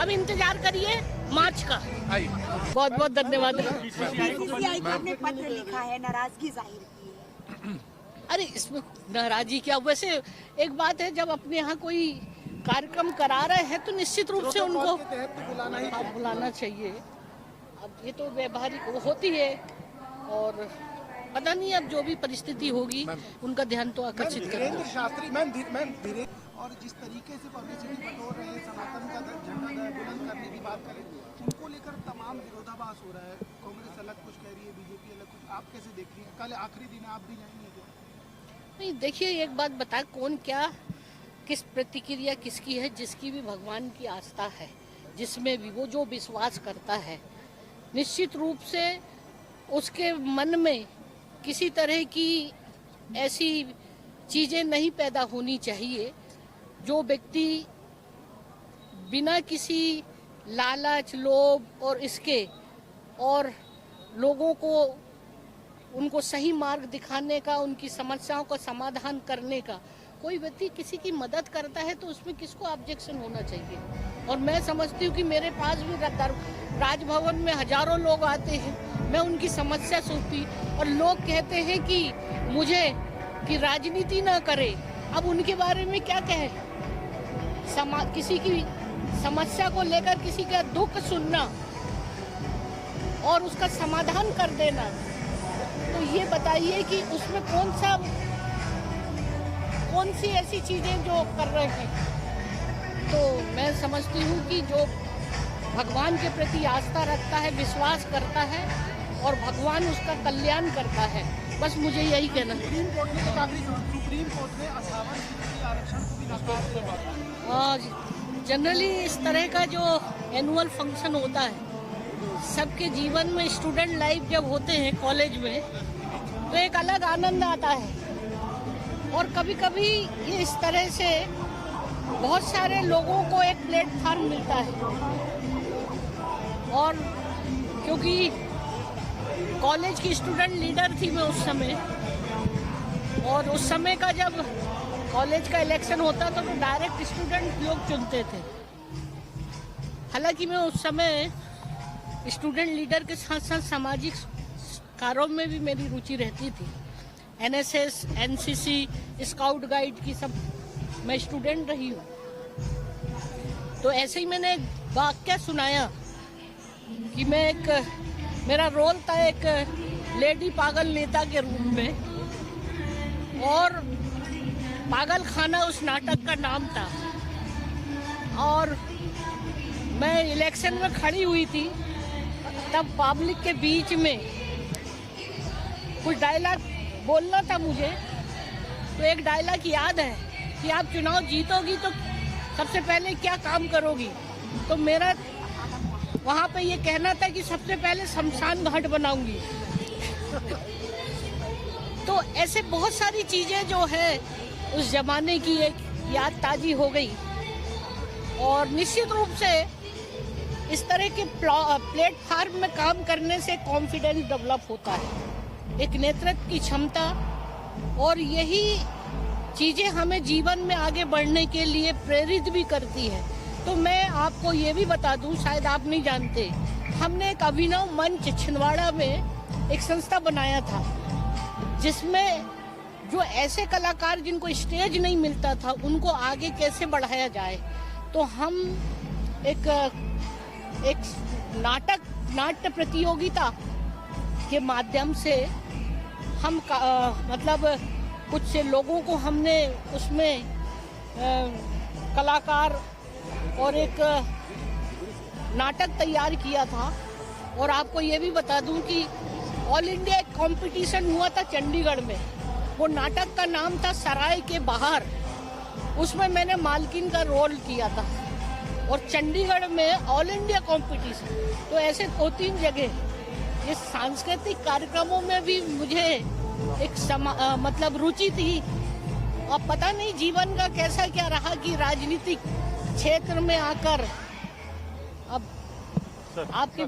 अब इंतजार करिए मार्च का। बहुत बहुत धन्यवाद। बीसीसीआई को आपने पत्र लिखा है, नाराजगी जाहिर की है। अरे इसमें नाराजगी क्या, वैसे एक बात है, जब अपने यहाँ कोई कार्यक्रम करा रहे हैं तो निश्चित रूप से उनको बुलाना चाहिए। अब ये तो व्यवहारिक होती है और पता नहीं अब जो भी परिस्थिति होगी उनका ध्यान तो आकर्षित करेंगे। शास्त्री धीरे और जिस तरीके से पब्लिसिटी बटोर रहे हैं, सनातन का झंडा बुलंद करने की बात करें, उनको लेकर तमाम विरोधाभास हो रहा है। कांग्रेस अलग कुछ कह रही है, बीजेपी अलग कुछ। आप कैसे देख रही हैं? कल आखिरी दिन आप भी जाएंगे क्या? नहीं, देखिए एक बात बता, कौन क्या किस प्रतिक्रिया किसकी है, जिसकी भी भगवान की आस्था है, जिसमें भी वो जो विश्वास करता है, निश्चित रूप से उसके मन में किसी तरह की ऐसी चीजें नहीं पैदा होनी चाहिए जो व्यक्ति बिना किसी लालच, लोभ और इसके और लोगों को उनको सही मार्ग दिखाने का, उनकी समस्याओं का समाधान करने का, कोई व्यक्ति किसी की मदद करता है तो उसमें किसको ऑब्जेक्शन होना चाहिए। और मैं समझती हूँ कि मेरे पास भी राजभवन में हजारों लोग आते हैं, मैं उनकी समस्या सुनती और लोग कहते हैं कि मुझे कि राजनीति ना करे। अब उनके बारे में क्या कहें? किसी की समस्या को लेकर किसी का दुख सुनना और उसका समाधान कर देना, तो ये बताइए कि उसमें कौन सी ऐसी चीजें जो कर रहे हैं। तो मैं समझती हूँ कि जो भगवान के प्रति आस्था रखता है, विश्वास करता है और भगवान उसका कल्याण करता है, बस मुझे यही कहना है। सुप्रीम कोर्ट ने 58% आरक्षण को भी नकार। जनरली इस तरह का जो एनुअल फंक्शन होता है, सबके जीवन में स्टूडेंट लाइफ जब होते हैं कॉलेज में, तो एक अलग आनंद आता है। और कभी कभी ये इस तरह से बहुत सारे लोगों को एक प्लेटफॉर्म मिलता है। और क्योंकि कॉलेज की स्टूडेंट लीडर थी मैं उस समय, और उस समय का जब कॉलेज का इलेक्शन होता था तो डायरेक्ट स्टूडेंट लोग चुनते थे। हालांकि मैं उस समय स्टूडेंट लीडर के साथ साथ सामाजिक कार्यों में भी मेरी रुचि रहती थी। एनएसएस, एनसीसी, स्काउट गाइड की सब मैं स्टूडेंट रही हूँ। तो ऐसे ही मैंने एक वाक्य सुनाया कि मेरा रोल था एक लेडी पागल नेता के रूप में, और पागल खाना उस नाटक का नाम था। और मैं इलेक्शन में खड़ी हुई थी, तब पब्लिक के बीच में कुछ डायलॉग बोलना था मुझे। तो एक डायलॉग याद है कि आप चुनाव जीतोगी तो सबसे पहले क्या काम करोगी। तो मेरा वहाँ पे ये कहना था कि सबसे पहले शमशान घाट बनाऊंगी। तो ऐसे बहुत सारी चीजें जो है उस जमाने की एक याद ताजी हो गई। और निश्चित रूप से इस तरह के प्लेटफॉर्म में काम करने से कॉन्फिडेंस डेवलप होता है, एक नेतृत्व की क्षमता, और यही चीजें हमें जीवन में आगे बढ़ने के लिए प्रेरित भी करती है। तो मैं आपको ये भी बता दूं, शायद आप नहीं जानते, हमने एक अभिनव मंच छिंदवाड़ा में एक संस्था बनाया था, जिसमें जो ऐसे कलाकार जिनको स्टेज नहीं मिलता था उनको आगे कैसे बढ़ाया जाए। तो हम एक नाट्य प्रतियोगिता के माध्यम से हम मतलब कुछ से लोगों को हमने उसमें कलाकार और एक नाटक तैयार किया था। और आपको ये भी बता दूं कि ऑल इंडिया एक कंपटीशन हुआ था चंडीगढ़ में, वो नाटक का नाम था सराय के बाहर। उसमें मैंने मालकिन का रोल किया था, और चंडीगढ़ में ऑल इंडिया कंपटीशन। तो ऐसे 2-3 जगह ये सांस्कृतिक कार्यक्रमों में भी मुझे एक मतलब रुचि थी। अब पता नहीं जीवन का कैसा क्या रहा कि राजनीतिक क्षेत्र में आकर अब आपके